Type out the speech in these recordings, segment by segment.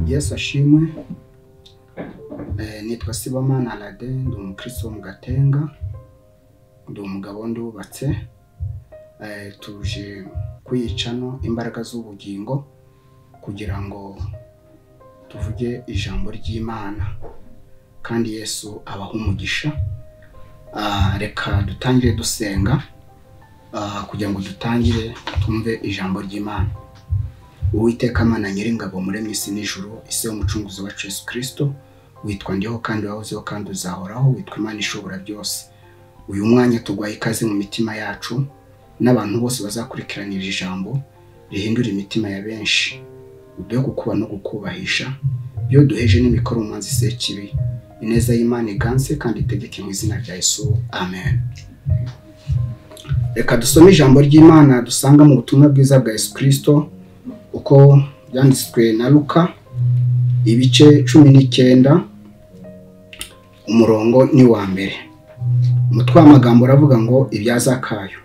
Yesu ashimwe. Nitwa Sibomana Alain, ndi umukristo mu Gatenga, ndi umugabo ndubatse. Tuje kwiyicano imbaraga z'ubugingo kugira ngo tuvuge ijambo ry'Imana, kandi Yesu abaha umugisha. Reka dutangire dusenga kugira ngo dutangire tumve ijambo ry'Imana. Uwiteka Mana Nyiringabo muremye isi n'ijuru, ise umucunguzi wacu Yesu Kristo, witwa ndiho kandi wahozeho kandi uzahoraho, witwa Imana ishobora byose. Uyu mwanya tugwaye ikaze mu mitima yacu, n'abantu bose bazakurikiranira ijambo rihindura imitima ya benshi, uduhe gukuba no gukubahisha, byo duheje n'imikoro umanzi sekibi. Ineza y'Imana iganze kandi itegeke mu izina rya Yesu, amen. Reka dusome ijambo ry'Imana dusanga mu butumwa bwiza bwa Yesu Kristo uko byanditswe na Luka, ibice 19 umurongo ni wa mbere. Umutwe w'amagambo uravuga ngo ibya Zakayo.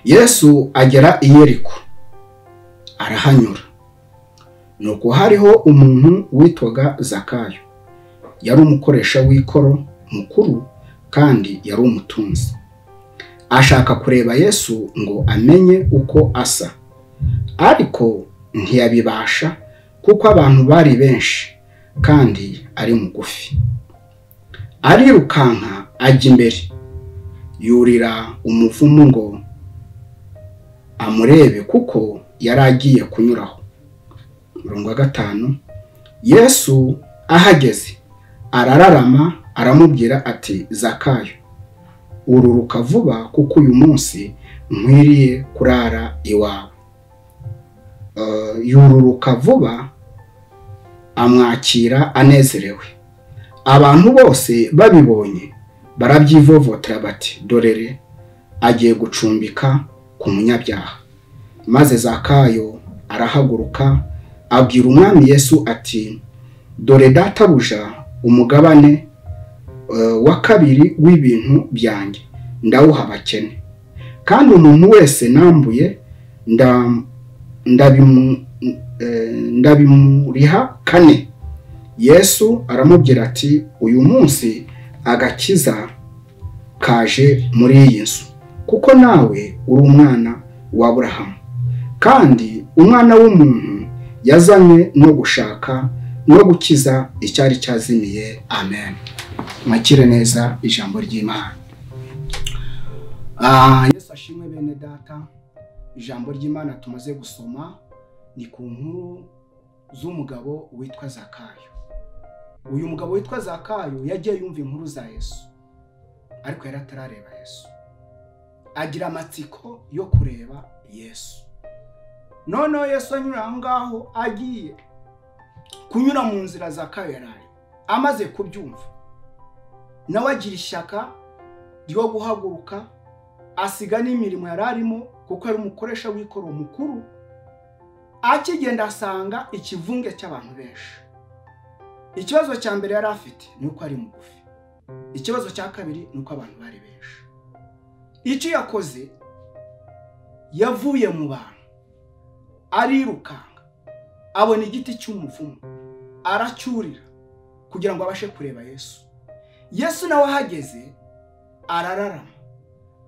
Yesu agera i Yeriko, arahanyura. Nuko hariho umuntu witwaga Zakayo, yari umukoresha w'ikoro mukuru kandi yari umutunzi. Ashaka kureba Yesu ngo amenye uko asa, ariko ntiyabibasha kuko abantu bari benshi kandi ari mugufi. Arirukanka ajya imbere, yurira umuvumu ngo amurebe kuko yari agiye kunyuraho. Murongo 5. Yesu ahageze arararama aramubwira ati, Zakayo, ururuka vuba kuko uyu munsi nkwiriye kurara iwawe. Yururuka vuba amwakira anezerewe. Abantu bose babibonye barabyivovotera bati, dorere agiye gucumbika ku munyabyaha. Maze Zakayo arahaguruka abwira umwami Yesu ati, dore databuja umugabane wa kabiri w'ibintu byanjye ndawuha abakene, kandi umuntu wese nambuye ndabimuriha 4. Yesu aramubwira ati, uyu munsi agakiza kaje muri iyi nzu, kuko nawe uri umwana wa Aburahamu, kandi umwana w'umuntu yazanywe no gushaka no gukiza icyari cyazimiye. Amen. Mwakire neza ijambo ry'Imana. Yesu ashimwe bene data. Ijambo ry'Imana tumaze gusoma ni ku nkuru z'umugabo witwa Zakayo. Uyu mugabo witwa Zakayo yagiye yumva inkuru za Yesu, ariko yari atarareba Yesu. Agira amatsiko yo kureba Yesu. Noneho Yesu anyura aho ngaho, agiye kunyura mu nzira Zakayo yari amaze kubyumva, nawe agira ishyaka ryo guhaguruka asiga n'imirimo yari arimo kuko ari umukoresha w'ikoro mukuru. Akigenda asanga ikivunge cy'abantu benshi. Ikibazo cya mbere yari afite ni uko ari mugufi. Ikibazo cya kabiri ni uko abantu bari benshi. Icyo yakoze, yavuye mu bantu, arirukanga, abona igiti cy'umuvumu, aracyurira kugira ngo abashe kureba Yesu. Yesu nawe ahageze arararama.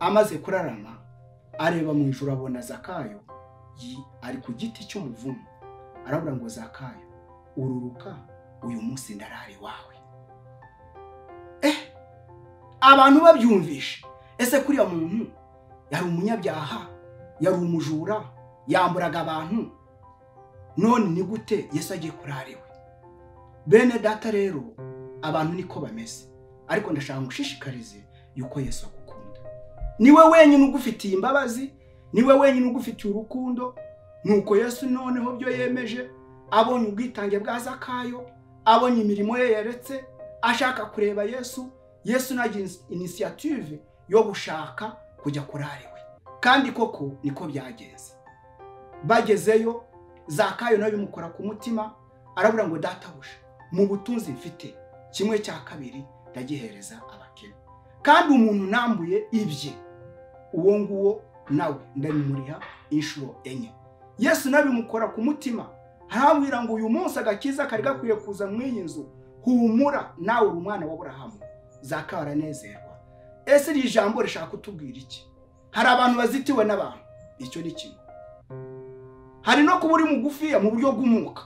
Amaze kurarama areba mu ijuru, abona Zakayo ari ku giti cy'umuvumu. Arabura ngo, Zakayo, ururuka, uyu munsi ndarari wawe. Abantu babyumvishe, ese kuriya muntu yari umunyabyaha, yari umujura, yamburaga abantu, none ni gute Yesu agiye kurariwe? Bene data rero, abantu niko bameze, ariko ndashaka ngushishikarize yuko Yesu agukunda. Niwe wenyine ugufitiye imbabazi, niwe wenyine ugufitiye urukundo. Nuko Yesu noneho byo yemeje, abonye ubwitange bwa Zakayo, abonye imirimo ye yaretse, ashaka kureba Yesu. Yesu nagize initiative yo gushaka kujya kurariwe, kandi koko niko byagenze. Bagezeyo, Zakayo nawe bimukora ku mutima, arabura ngo, databuja, mu butunzi mfite 1/2 ndagihereza abakene, kandi umuntu nambuye ibye, uwo nguwo nawe ndabimuriha inshuro 4. Yesu nawe bimukora ku mutima, harambwira ngo uyu munsi agakiza kari gakwiye kuza mu iyi nzu, humura nawe uri umwana wa Aburahamu. Zakayo aranezerwa. Ese iri jambo rishaka kutubwira iki? Hari abantu bazitiwe n'abantu, icyo ni kimwe. Hari no kuba uri mugufiya mu buryo bw'umwuka,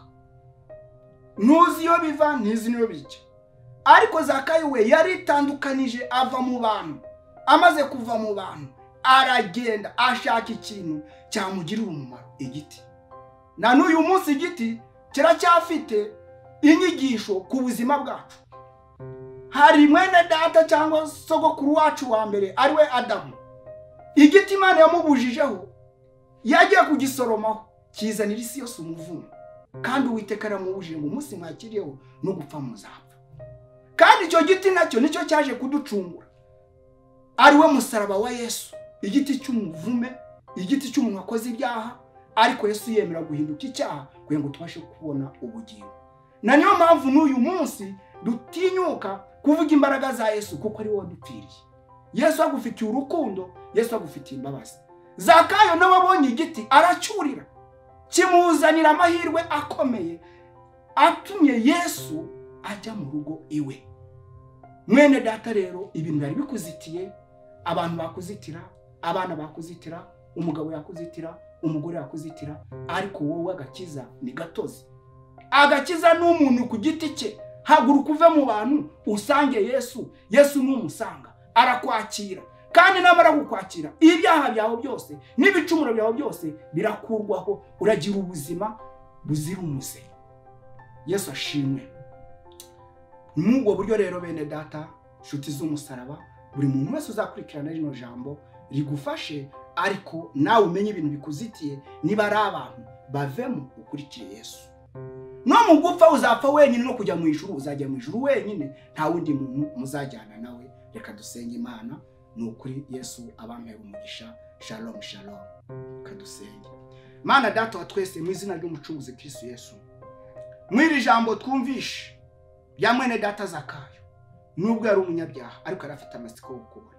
ntuzi iyo biva ntizi niyo bijya. Ariko Zakayo we yaritandukanije, ava mu bantu. Amaze kuva mu bantu aragenda ashaka ikintu cyamugirira umumaro, igiti. Na n'uyu munsi igiti kiracyafite inyigisho ku buzima bwacu. Hari mwene data cyangwa sogokuru wacu wa mbere ariwe Adamu, igiti Imana yamubujijeho, yagiye kugisoromaho, kizanira isi yose umuvumo. Kandi Uwiteka yaramubujije ngo umunsi mwakiriyeho no gupfa muzapfa. Kandi icyo giti nacyo nicyo cyaje kuducungura, ariwe musaraba wa Yesu, igiti cy'umuvume, igiti cy'umuntu wakoze ibyaha, ariko Yesu yemera guhinduka icyaha kugira ngo tubashe kubona ubugingo. Na niyo mpamvu n'uyu munsi dutinyuka kuvuga imbaraga za Yesu, kuko ari wowe dupfiriye. Yesu agufitiye urukundo, Yesu agufitiye imbabazi. Zakayo nawe abonye igiti aracyurira, kimuzanira amahirwe akomeye, atumye Yesu ajya mu rugo iwe. Mwene data rero, ibintu bari bikuzitiye, abantu bakuzitira, abana bakuzitira, umugabo yakuzitira, umugore yakuzitira, ariko wowe agakiza ni gatozi. Agakiza n'umuntu ku giti cye. Haguruka uve mu bantu usange Yesu. Yesu numusanga arakwakira, kandi namara gukwakira ibyaha byawe byose n'ibicumuro byawe byose birakurwaho, uragira ubuzima buzira umuze. Yesu ashimwe. N'ubwo buryo rero bene data, nshuti z'umusaraba, buri muntu wese uzakurikirana rino jambo rigufashe, ariko nawe umenye ibintu bikuzitiye. Niba ari abantu bavemo ukurikire Yesu. No mu gupfa uzapfa wenyine, no kujya mu ijuru uzajya mu ijuru wenyine, nta wundi muntu muzajyana nawe. Reka dusenge Imana. Ni ukuri Yesu abampera umugisha. Shalom shalom. Kadusenge. Mana data wa twese, mu izina ry'umucunguzi Kristo Yesu, mwiri jambo twumvishe bya mwene data Zakayo, nubwo yari umunyabyaha ariko yari afite amatsiko yo kubona,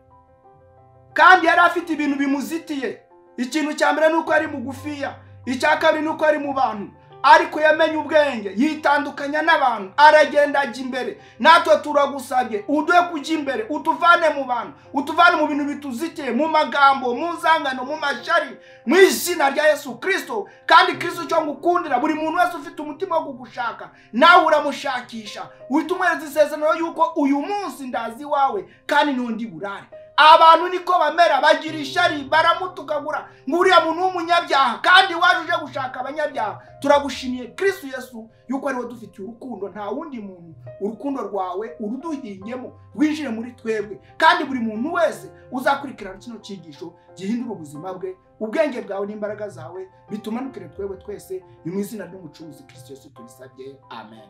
kandi yari afite ibintu bimuzitiye. Ikintu cya mbere nuko ari mugufiya, icya kabiri nuko ari mu bantu, ariko yamenye ubwenge, yitandukanya n'abantu, aragenda ajya imbere. Natwe turagusabye uduhe kujya imbere, utuvane mu bantu, utuvane mu bintu bituzitiye, mu magambo, mu nzangano, mu mashari, mu izina rya Yesu Kristo. Kandi Kristo cyo ngukundira, buri muntu wese ufite umutima wo kugushaka, nawe uramushakisha. Uhita umwereza isezerano yuko uyu munsi ndazi wawe kandi ntundi burare. Abantu niko bamera, bagira ishari, baramutukagura ngo uriya muntu w'umunyabyaha, kandi waje uje gushaka abanyabyaha. Turagushimiye Kristo Yesu yuko ariwe dufitiye urukundo, nta wundi muntu. Urukundo rwawe uruduhingemo, rwinjire muri twebwe, kandi buri muntu wese uzakurikirana kino cyigisho gihindura ubuzima bwe. Ubwenge bwawe n'imbaraga zawe bitumanukire twebwe twese, ni mu izina ry'umucunguzi Kristo Yesu tubisabye, amen.